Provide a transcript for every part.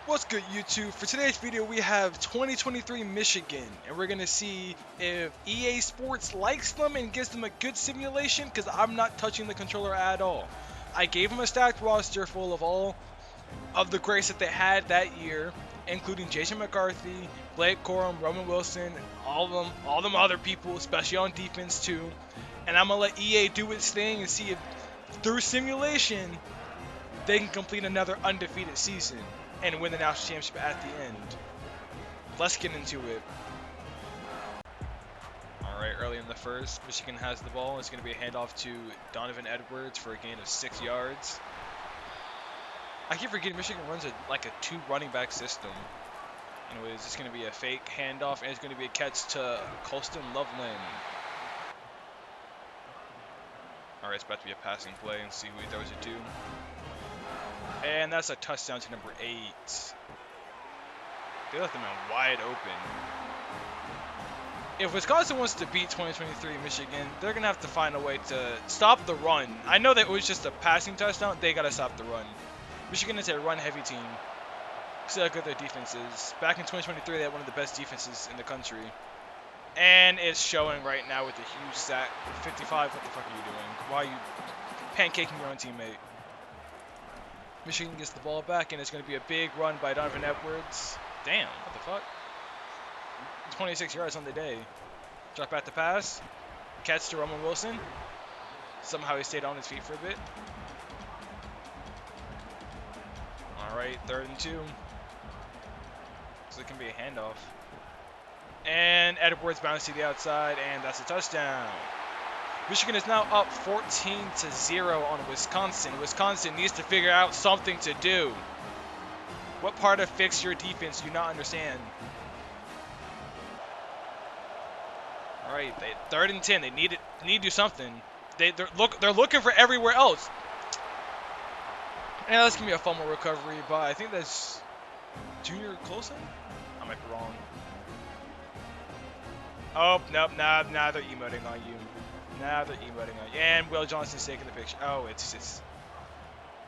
What's good, YouTube? For today's video, we have 2023 Michigan, and we're gonna see if EA Sports likes them and gives them a good simulation, because I'm not touching the controller at all. I gave them a stacked roster full of all of the greats that they had that year, including Jason McCarthy, Blake Corum, Roman Wilson, and all them other people, especially on defense too. And I'm gonna let EA do its thing and see if through simulation they can complete another undefeated season and win the national championship at the end. Let's get into it. Alright, early in the first, Michigan has the ball. It's going to be a handoff to Donovan Edwards for a gain of 6 yards. I keep forgetting Michigan runs like a 2 running back system. Anyways, it's going to be a fake handoff, and it's going to be a catch to Colston Loveland. Alright, it's about to be a passing play and see who he throws it to. And that's a touchdown to number 8. They left the man wide open. If Wisconsin wants to beat 2023 Michigan, they're going to have to find a way to stop the run. I know that it was just a passing touchdown. They got to stop the run. Michigan is a run-heavy team. See how good their defense is. Back in 2023, they had one of the best defenses in the country. And it's showing right now with a huge sack. 55, what the fuck are you doing? Why are you pancaking your own teammate? Michigan gets the ball back, and it's going to be a big run by Donovan Edwards. Damn, what the fuck? 26 yards on the day. Drop back the pass. Catch to Roman Wilson. Somehow he stayed on his feet for a bit. Alright, 3rd and 2. So it can be a handoff. And Edwards bounces to the outside, and that's a touchdown. Michigan is now up 14-0 on Wisconsin. Wisconsin needs to figure out something to do. What part of fix your defense do you not understand? All right, 3rd and 10. They need to do something. They're looking for everywhere else. And that's gonna be a fumble recovery, but I think that's Junior Colson. I might be wrong. Oh nope, nah, they're emoting on you. Now they're emoting on you. And Will Johnson's taking the picture. Oh, it's just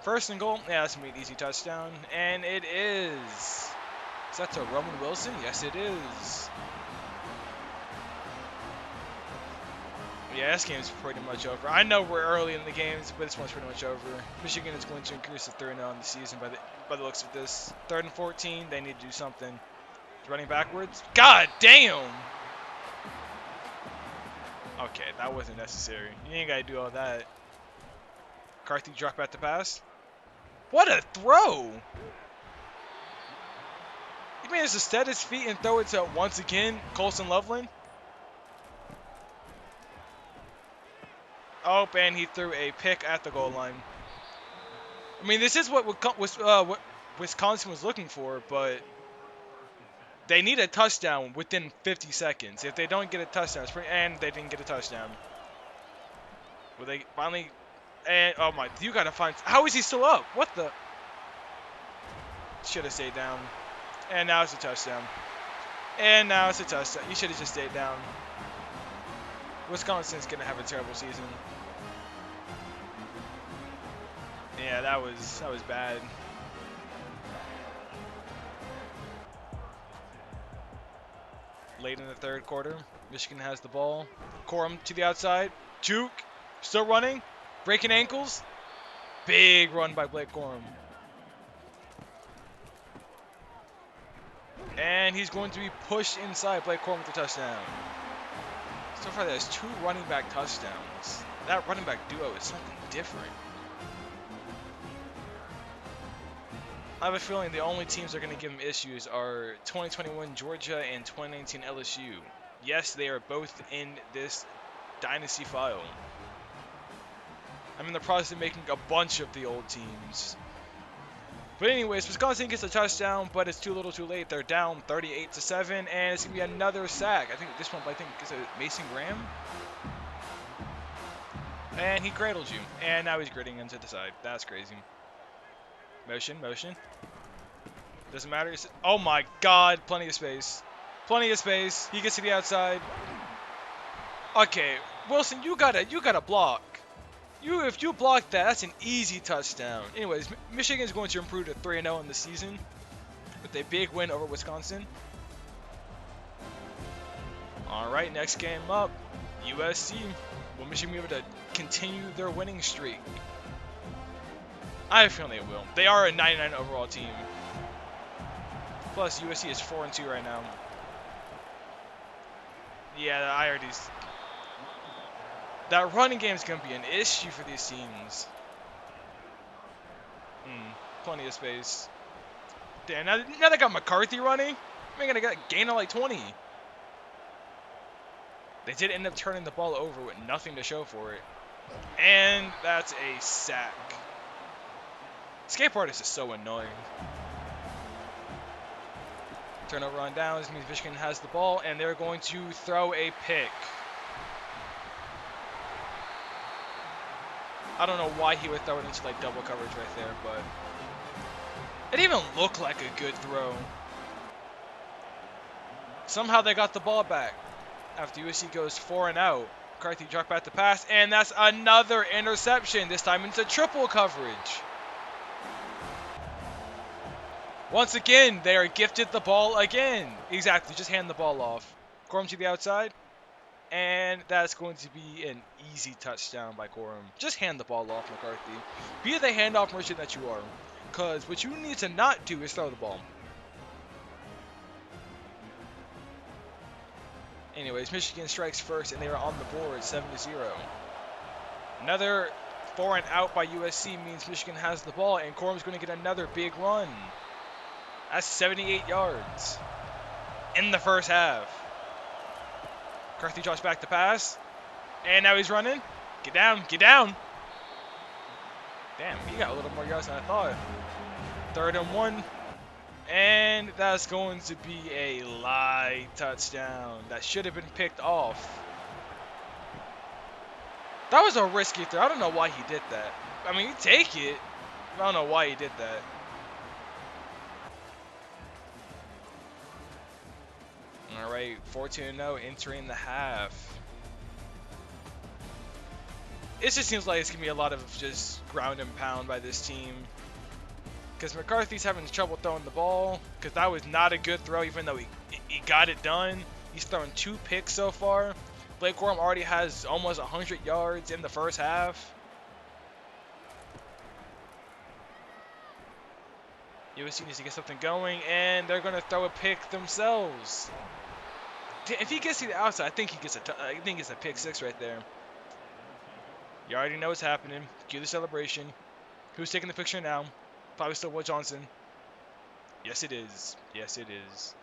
1st and goal. Yeah, that's going to be an easy touchdown. And it is. Is that to Roman Wilson? Yes, it is. Yeah, this game's pretty much over. I know we're early in the games, but this one's pretty much over. Michigan is going to increase to 3-0 in the season by the looks of this. 3rd and 14, they need to do something. Running backwards. God damn! Okay, that wasn't necessary. You ain't gotta do all that. McCarthy drop back the pass. What a throw! He managed to set his feet and throw it to, once again, Colston Loveland. Oh, and he threw a pick at the goal line. I mean, this is what Wisconsin was looking for, but they need a touchdown within 50 seconds. If they don't get a touchdown, and they didn't get a touchdown. Will they finally... And, oh my, you gotta find... How is he still up? What the... Should have stayed down. And now it's a touchdown. And now it's a touchdown. You should have just stayed down. Wisconsin's gonna have a terrible season. Yeah, that was bad. Late in the 3rd quarter, Michigan has the ball. Corum to the outside. Juke. Still running. Breaking ankles. Big run by Blake Corum. And he's going to be pushed inside. Blake Corum with the touchdown. So far, there's 2 running back touchdowns. That running back duo is something different. I have a feeling the only teams that are going to give him issues are 2021 Georgia and 2019 LSU. Yes, they are both in this dynasty file. I'm in the process of making a bunch of the old teams. But anyways, Wisconsin gets a touchdown, but it's too little too late. They're down 38-7, and it's going to be another sack. I think this one, is it Mason Graham? And he cradles you. And now he's gritting into the side. That's crazy. Motion. Doesn't matter. Oh my god, plenty of space. Plenty of space. He gets to the outside. Okay, Wilson, you gotta block. If you block that, that's an easy touchdown. Anyways, Michigan is going to improve to 3-0 in the season. with a big win over Wisconsin. All right, next game up, USC. Will Michigan be able to continue their winning streak? I have a feeling they will. They are a 99 overall team. Plus, USC is 4-2 right now. Yeah, that running game is going to be an issue for these teams. Plenty of space. Damn, now they got McCarthy running. They're going to gain of like 20. They did end up turning the ball over with nothing to show for it. And that's a sack. Skateboard is just so annoying. Turnover on downs means Michigan has the ball, and they're going to throw a pick. I don't know why he would throw it into like double coverage right there, but it didn't even look like a good throw. Somehow they got the ball back after USC goes 4 and out. McCarthy dropped back the pass, and that's another interception. This time into triple coverage. Once again, they are gifted the ball again. Exactly, just hand the ball off. Corum to the outside. And that's going to be an easy touchdown by Corum. Just hand the ball off, McCarthy. Be the handoff merchant that you are. Because what you need to not do is throw the ball. Anyways, Michigan strikes first, and they are on the board, 7-0. Another 4 and out by USC means Michigan has the ball, and Corum's going to get another big run. That's 78 yards in the first half. McCarthy drops back the pass. And now he's running. Get down. Get down. Damn, he got a little more yards than I thought. 3rd and 1. And that's going to be a light touchdown. That should have been picked off. That was a risky throw. I don't know why he did that. I mean, you take it. I don't know why he did that. All right, 14-0 entering the half. It just seems like it's going to be a lot of just ground and pound by this team. Because McCarthy's having trouble throwing the ball. Because that was not a good throw, even though he got it done. He's thrown 2 picks so far. Blake Corum already has almost 100 yards in the first half. USC needs to get something going, and they're going to throw a pick themselves. If he gets to the outside, I think he gets a pick 6 right there. You already know what's happening. Cue the celebration. Who's taking the picture now? Probably still Will Johnson. Yes, it is. Yes, it is.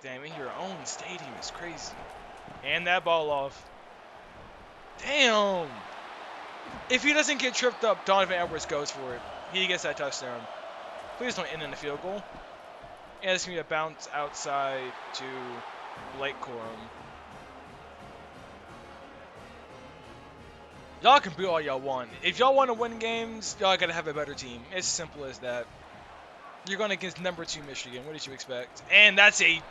Damn, in your own stadium is crazy. And that ball off. Damn. If he doesn't get tripped up, Donovan Edwards goes for it. He gets that touchdown. Please don't end in a field goal. And it's going to be a bounce outside to Blake Corum. Y'all can be all y'all want. If y'all want to win games, y'all got to have a better team. It's as simple as that. You're going against number 2 Michigan. What did you expect? And that's a...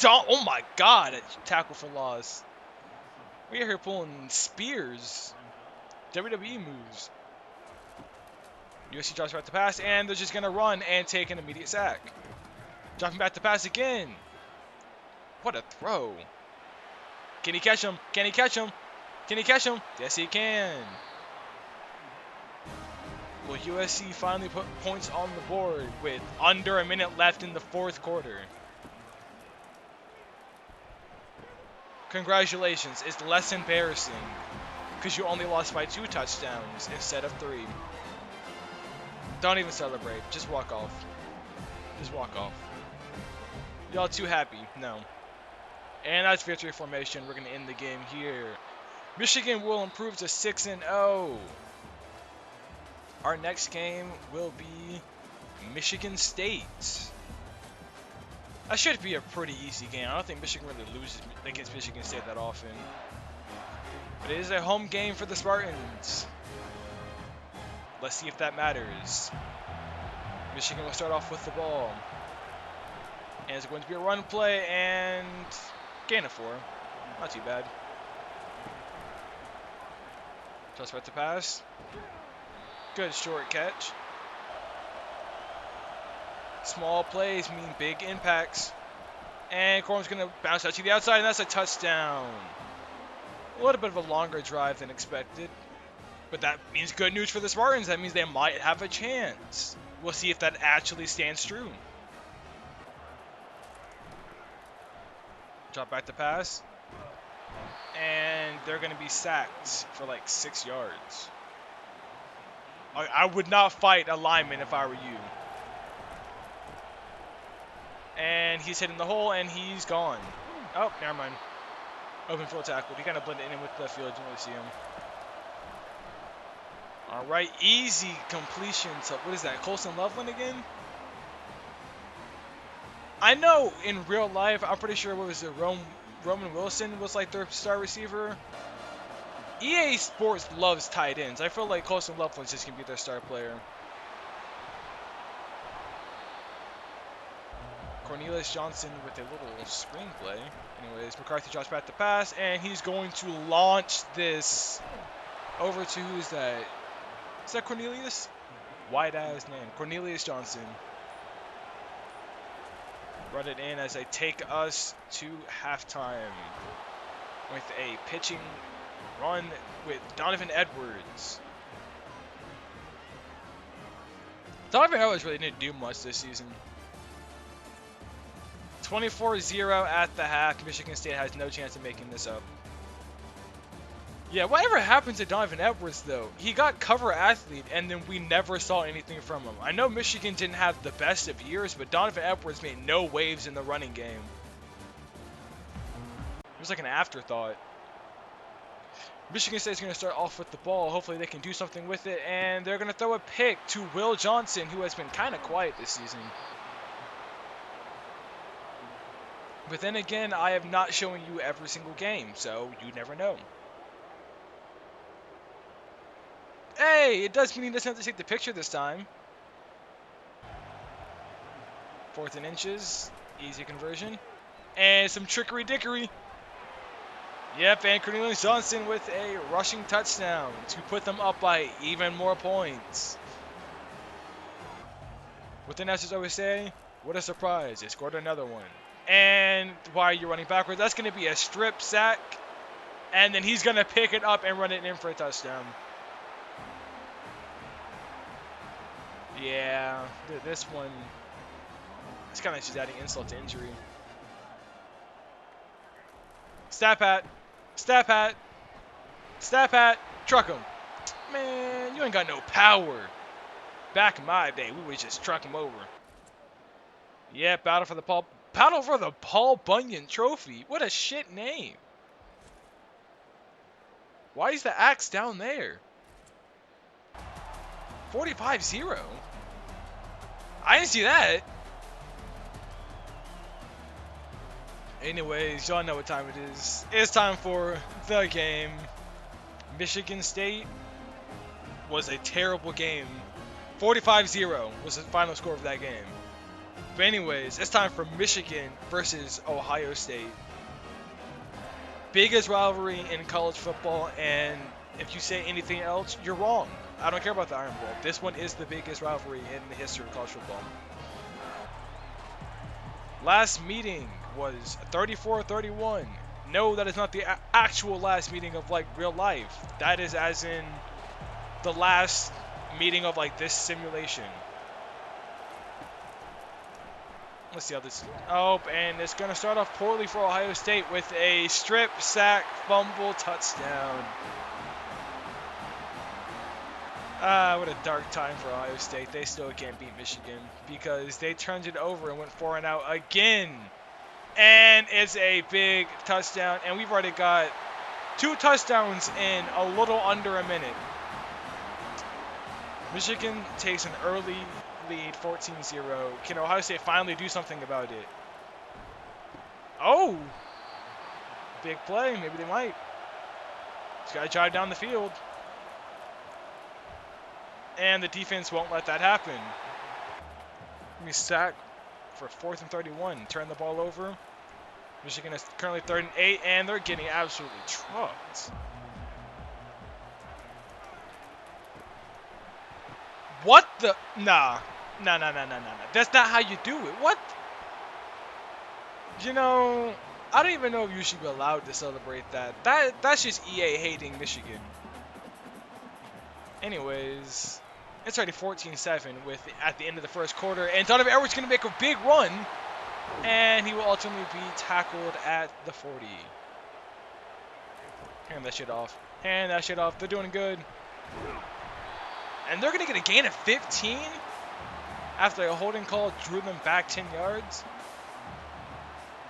Oh my god, a tackle for loss. We're here pulling spears. WWE moves. USC drops back to pass, and they're just going to run and take an immediate sack. Dropping back to pass again. What a throw. Can he catch him? Can he catch him? Can he catch him? Yes, he can. Will USC finally put points on the board with under a minute left in the 4th quarter? Congratulations. It's less embarrassing because you only lost by 2 touchdowns instead of 3. Don't even celebrate. Just walk off. Just walk off. Y'all too happy? No. And that's victory formation. We're going to end the game here. Michigan will improve to 6-0. Our next game will be Michigan State. That should be a pretty easy game. I don't think Michigan really loses against Michigan State that often. But it is a home game for the Spartans. Let's see if that matters. Michigan will start off with the ball. And it's going to be a run play and gain of 4. Not too bad. Just about to pass. Good short catch. Small plays mean big impacts. And Corum's going to bounce out to the outside, and that's a touchdown. A little bit of a longer drive than expected. But that means good news for the Spartans. That means they might have a chance. We'll see if that actually stands true. Drop back to pass. And they're going to be sacked for like 6 yards. I would not fight a lineman if I were you. And he's hitting the hole, and he's gone. Oh, never mind. Open field tackle. He kind of blended in with the field. You didn't really see him. All right, easy completion to, what is that, Colson Loveland again? I know in real life, I'm pretty sure, what was it, Roman Wilson was like their star receiver. EA Sports loves tight ends. I feel like Colson Loveland's just going to be their star player. Cornelius Johnson with a little screenplay. Anyways, McCarthy drops back to pass, and he's going to launch this over to, who is that? Is that Cornelius? White-ass name. Cornelius Johnson. Run it in as they take us to halftime with a pitching run with Donovan Edwards. Donovan Edwards really didn't do much this season. 24-0 at the half. Michigan State has no chance of making this up. Yeah, whatever happened to Donovan Edwards, though? He got cover athlete, and then we never saw anything from him. I know Michigan didn't have the best of years, but Donovan Edwards made no waves in the running game. It was like an afterthought. Michigan State's going to start off with the ball. Hopefully they can do something with it, and they're going to throw a pick to Will Johnson, who has been kind of quiet this season. But then again, I am not showing you every single game, so you never know. Hey, it does mean he doesn't have to take the picture this time. 4th and inches. Easy conversion. And some trickery-dickery. Yep, and Cornelius Johnson with a rushing touchdown to put them up by even more points. What the announcers always say, what a surprise, they scored another one. And why are you running backwards? That's going to be a strip sack. And then he's going to pick it up and run it in for a touchdown. Yeah, this one, it's kind of just adding insult to injury. Stat pat, stat pat, stat pat, truck him. Man, you ain't got no power. Back in my day, we would just truck him over. Yeah, battle for the Paul Bunyan Trophy. What a shit name. Why is the axe down there? 45-0. I didn't see that. Anyways, y'all know what time it is. It's time for the game. Michigan State was a terrible game. 45-0 was the final score of that game. But anyways, it's time for Michigan versus Ohio State. Biggest rivalry in college football, and if you say anything else, you're wrong. I don't care about the Iron Bowl. This one is the biggest rivalry in the history of college football. Last meeting was 34-31. No, that is not the actual last meeting of like real life. That is as in the last meeting of like this simulation. Let's see how this. Oh, and it's going to start off poorly for Ohio State with a strip, sack, fumble, touchdown. What a dark time for Ohio State. They still can't beat Michigan because they turned it over and went 4-0 again. And it's a big touchdown. And we've already got 2 touchdowns in a little under a minute. Michigan takes an early lead, 14-0. Can Ohio State finally do something about it? Oh! Big play. Maybe they might. Just got to drive down the field. And the defense won't let that happen. We sack for 4th and 31. Turn the ball over. Michigan is currently 3rd and 8, and they're getting absolutely trucked. What the? Nah. No, no, no, no, no, no. That's not how you do it. What? You know, I don't even know if you should be allowed to celebrate that. That's just EA hating Michigan. Anyways, it's already 14-7 with at the end of the first quarter, and Donovan Edwards going to make a big run, and he will ultimately be tackled at the 40. Hand that shit off. Hand that shit off. They're doing good. And they're going to get a gain of 15 after a holding call drew them back 10 yards.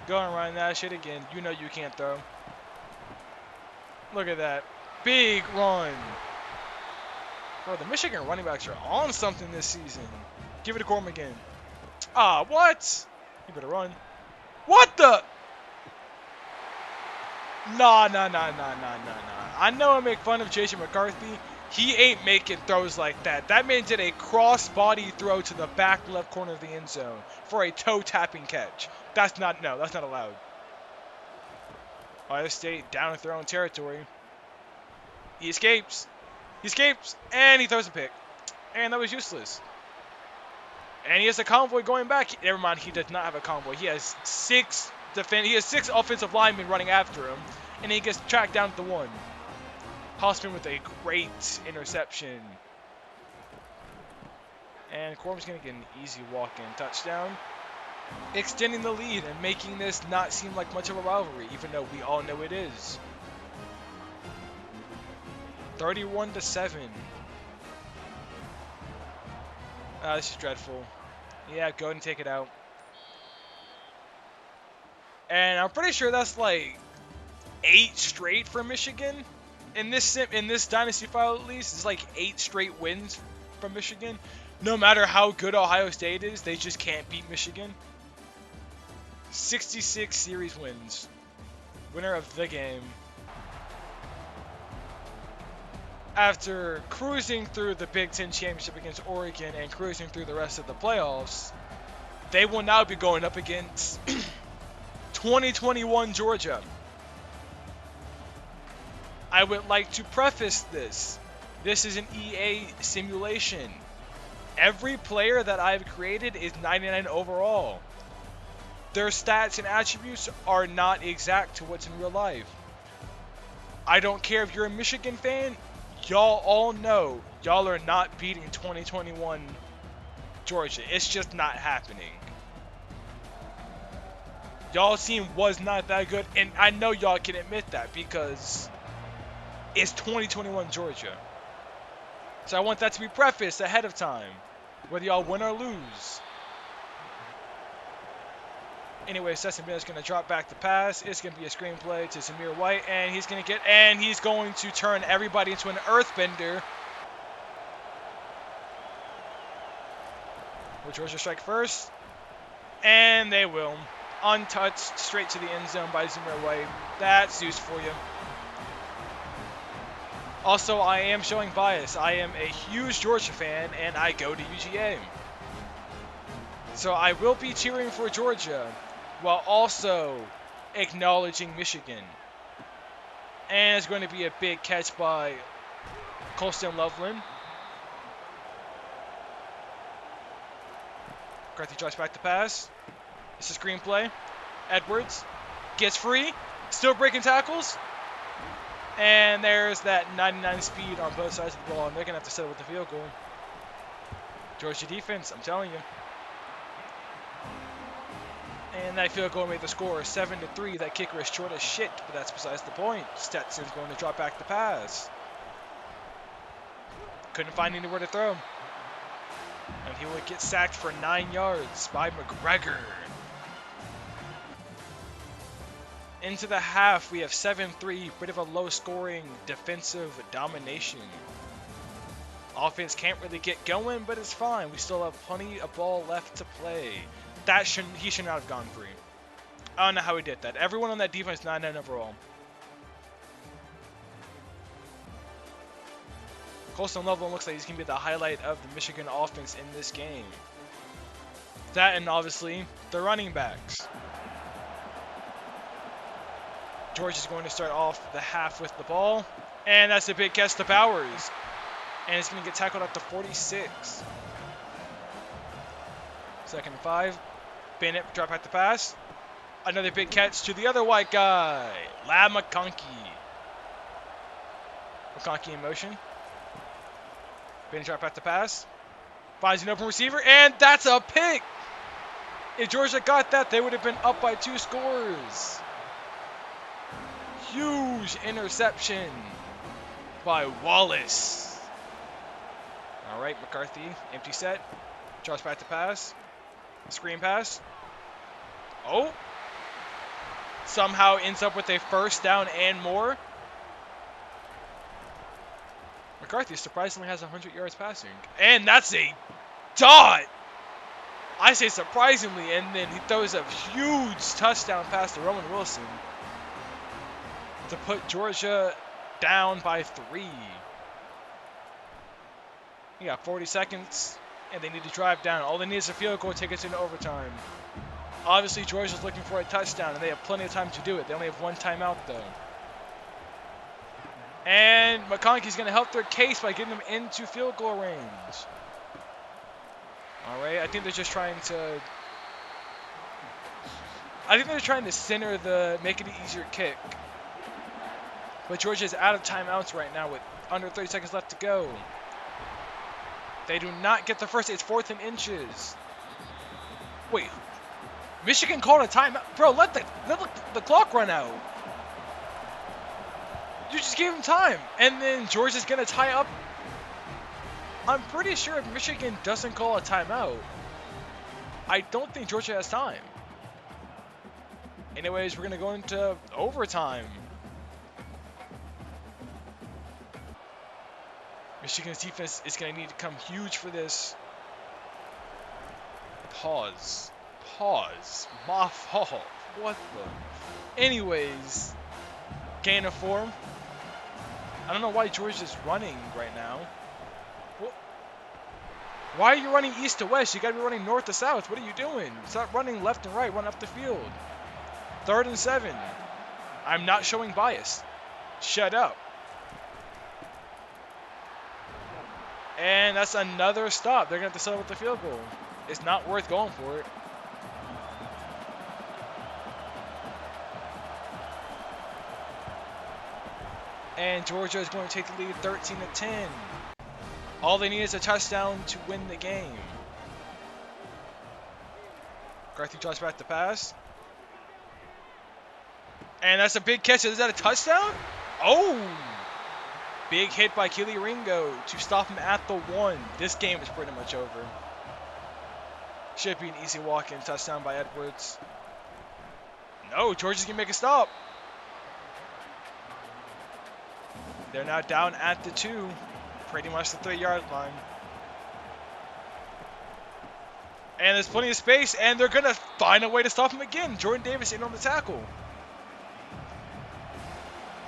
Go and run that shit again. You know you can't throw. Look at that. Big run. Bro, the Michigan running backs are on something this season. Give it to Corum again. Ah, what? You better run. What the? Nah. I know I make fun of Jason McCarthy. He ain't making throws like that. That man did a cross-body throw to the back left corner of the end zone for a toe-tapping catch. That's not allowed. Ohio State down in their own territory. He escapes. And he throws a pick. And that was useless. And he has a convoy going back. Never mind, he does not have a convoy. He has six offensive linemen running after him, and he gets tracked down at the 1. Hossman with a great interception. And Corum's going to get an easy walk-in touchdown, extending the lead and making this not seem like much of a rivalry, even though we all know it is. 31-7. This is dreadful. Yeah, go ahead and take it out. And I'm pretty sure that's like 8 straight for Michigan. In this dynasty file, at least, it's like 8 straight wins from Michigan. No matter how good Ohio State is, they just can't beat Michigan. 66 series wins. Winner of the game. After cruising through the Big Ten Championship against Oregon and cruising through the rest of the playoffs, they will now be going up against 2021 Georgia. I would like to preface this. This is an EA simulation. Every player that I've created is 99 overall. Their stats and attributes are not exact to what's in real life. I don't care if you're a Michigan fan. Y'all all know y'all are not beating 2021 Georgia. It's just not happening. Y'all's team was not that good, and I know y'all can admit that because it's 2021 Georgia. So I want that to be prefaced ahead of time, whether y'all win or lose. Anyway, Sesson Bennett is going to drop back the pass. It's going to be a screenplay to Zamir White, and he's going to turn everybody into an earthbender. Will Georgia strike first? And they will. Untouched, straight to the end zone by Zamir White. That's Zeus for you. Also, I am showing bias. I am a huge Georgia fan, and I go to UGA. So I will be cheering for Georgia, while also acknowledging Michigan. And it's going to be a big catch by Colston Loveland. McCarthy drops back the pass. It's a screenplay. Edwards gets free, still breaking tackles. And there's that 99 speed on both sides of the ball, and they're going to have to settle with the field goal. Georgia defense, I'm telling you. And that field goal made the score 7-3. That kicker is short as shit, but that's besides the point. Stetson's going to drop back the pass. Couldn't find anywhere to throw. And he would get sacked for 9 yards by McGregor. Into the half, we have 7-3. Bit of a low-scoring defensive domination. Offense can't really get going, but it's fine. We still have plenty of ball left to play. He should not have gone free. I don't know how he did that. Everyone on that defense 9-9 overall. Colston Loveland looks like he's going to be the highlight of the Michigan offense in this game. That and obviously the running backs. George is going to start off the half with the ball. And that's a big catch to Bowers. And it's going to get tackled at the 46. 2nd and 5. Bennett drop back the pass. Another big catch to the other white guy, Lab McConkey. McConkey in motion. Bennett drop back the pass. Finds an open receiver, and that's a pick. If Georgia got that, they would have been up by 2 scores. Huge interception by Wallace. All right, McCarthy, empty set. Drops back the pass. Screen pass. Oh. Somehow ends up with a 1st down and more. McCarthy surprisingly has 100 yards passing. And that's a dot. I say surprisingly, and then he throws a huge touchdown pass to Roman Wilson to put Georgia down by 3. You got 40 seconds, and they need to drive down. All they need is a field goal to take us into overtime. Obviously, Georgia's looking for a touchdown, and they have plenty of time to do it. They only have 1 timeout, though. And McConkey's going to help their case by getting them into field goal range. All right, I think they're just trying to... center make it an easier kick. But Georgia's out of timeouts right now with under 30 seconds left to go. They do not get the first. It's 4th and inches. Wait. Michigan called a timeout. Bro, let the clock run out. You just gave him time. And then Georgia's going to tie up. I'm pretty sure if Michigan doesn't call a timeout, I don't think Georgia has time. Anyways, we're going to go into overtime. Michigan's defense is going to need to come huge for this. Pause. My fault. What the? Anyways, gain of 4. I don't know why Georgia's running right now. Why are you running east to west? You got to be running north to south. What are you doing? Stop running left and right. Run up the field. 3rd and 7. I'm not showing bias. Shut up. And that's another stop. They're going to have to settle with the field goal. It's not worth going for it. And Georgia is going to take the lead 13-10. All they need is a touchdown to win the game. McCarthy drops back the pass. And that's a big catch. Is that a touchdown? Oh! Big hit by Keely Ringo to stop him at the 1. This game is pretty much over. Should be an easy walk-in touchdown by Edwards. No, Georgia's going to make a stop. They're now down at the 2. Pretty much the 3-yard line. And there's plenty of space, and they're going to find a way to stop him again. Jordan Davis in on the tackle.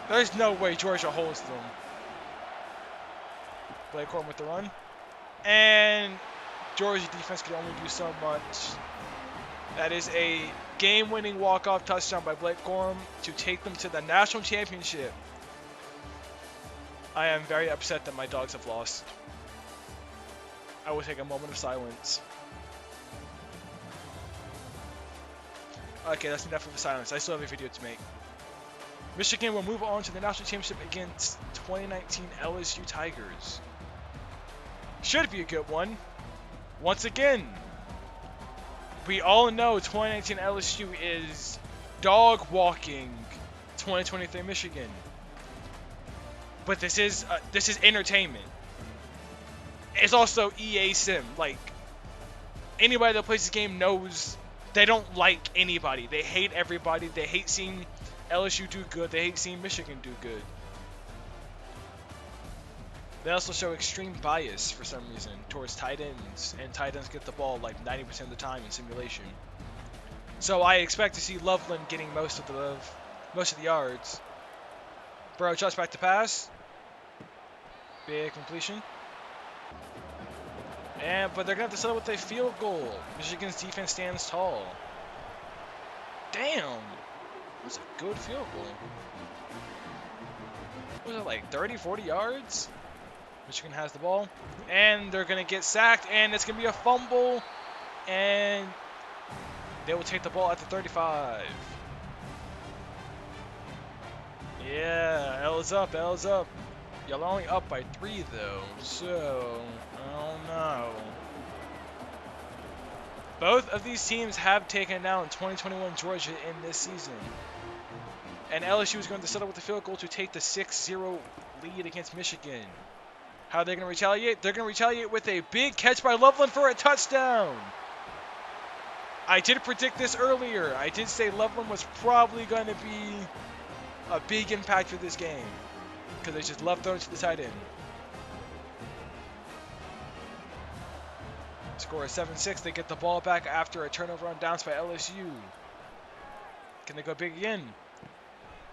There's no way Georgia holds them. Blake Corum with the run. And Georgia's defense can only do so much. That is a game-winning walk-off touchdown by Blake Corum to take them to the national championship. I am very upset that my dogs have lost. I will take a moment of silence. Okay, that's enough of a silence. I still have a video to make. Michigan will move on to the national championship against 2019 LSU Tigers. Should be a good one. Once again, we all know 2019 LSU is dog walking 2023 Michigan. But this is entertainment. It's also EA Sim. Like, anybody that plays this game knows they don't like anybody. They hate everybody. They hate seeing LSU do good. They hate seeing Michigan do good. They also show extreme bias for some reason towards tight ends, and tight ends get the ball like 90% of the time in simulation. So I expect to see Loveland getting most of the yards. Burrow just back to pass. Big completion. But they're gonna have to settle with a field goal. Michigan's defense stands tall. Damn. That's a good field goal. What was it, like 30, 40 yards? Michigan has the ball. And they're going to get sacked. And it's going to be a fumble. And they will take the ball at the 35. Yeah, L's up, L's up. Y'all only up by 3 though, so I don't know. Both of these teams have taken down 2021 Georgia in this season. And LSU is going to settle with the field goal to take the 6-0 lead against Michigan. How are they going to retaliate? They're going to retaliate with a big catch by Loveland for a touchdown. I did predict this earlier. I did say Loveland was probably going to be a big impact for this game because they just love throwing to the tight end. Score is 7-6. They get the ball back after a turnover on downs by LSU. Can they go big again?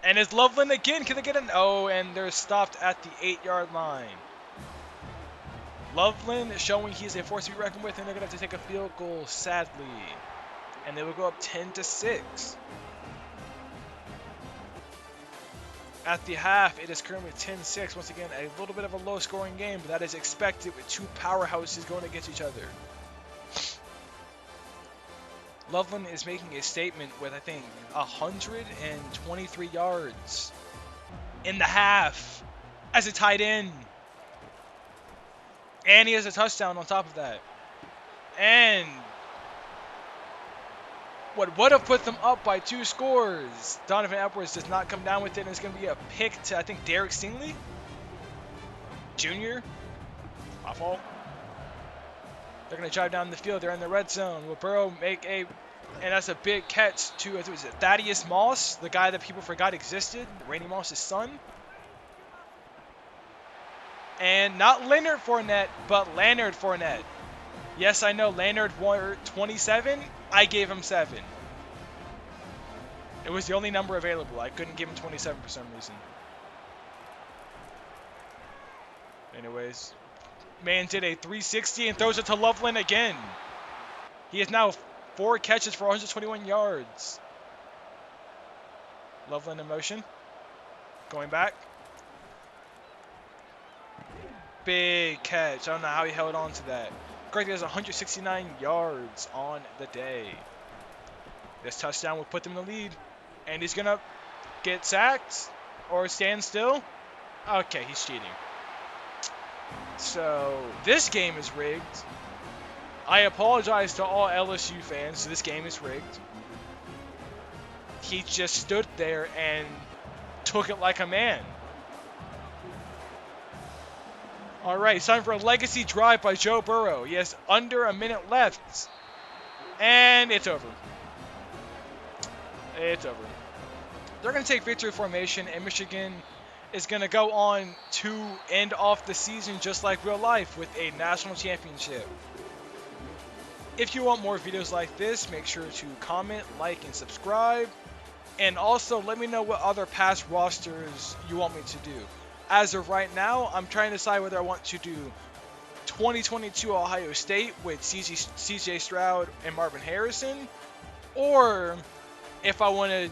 And it's Loveland again. Can they get an O? And they're stopped at the 8-yard line. Loveland showing he's a force to be reckoned with, and they're going to have to take a field goal, sadly. And they will go up 10-6. At the half, it is currently 10-6. Once again, a little bit of a low-scoring game, but that is expected with two powerhouses going against each other. Loveland is making a statement with, I think, 123 yards in the half as a tight end. And he has a touchdown on top of that. And what would have put them up by 2 scores, Donovan Edwards does not come down with it, and it's going to be a pick to, I think, Derek Stingley Jr. My fault. They're going to drive down the field. They're in the red zone. Will Burrow make a... And that's a big catch to, was it Thaddeus Moss, the guy that people forgot existed, Randy Moss's son. And not Leonard Fournette, but Leonard Fournette. Yes, I know Leonard wore 27. I gave him 7. It was the only number available. I couldn't give him 27 for some reason. Anyways, man did a 360 and throws it to Loveland again. He has now 4 catches for 121 yards. Loveland in motion. Going back. Big catch. I don't know how he held on to that. Greg has 169 yards on the day. This touchdown will put them in the lead. And he's going to get sacked or stand still. Okay, he's cheating. So, this game is rigged. I apologize to all LSU fans. This game is rigged. He just stood there and took it like a man. All right, it's time for a legacy drive by Joe Burrow. He has under a minute left. And it's over. It's over. They're going to take victory formation, and Michigan is going to go on to end off the season just like real life with a national championship. If you want more videos like this, make sure to comment, like, and subscribe. And also, let me know what other past rosters you want me to do. As of right now, I'm trying to decide whether I want to do 2022 Ohio State with CJ Stroud and Marvin Harrison, or if I want to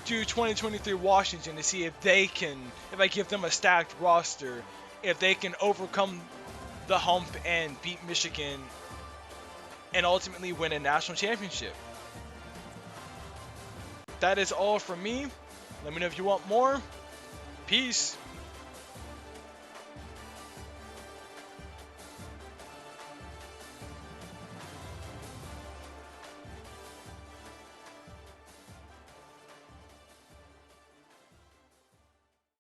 do 2023 Washington to see if I give them a stacked roster, if they can overcome the hump and beat Michigan and ultimately win a national championship. That is all from me. Let me know if you want more. Peace.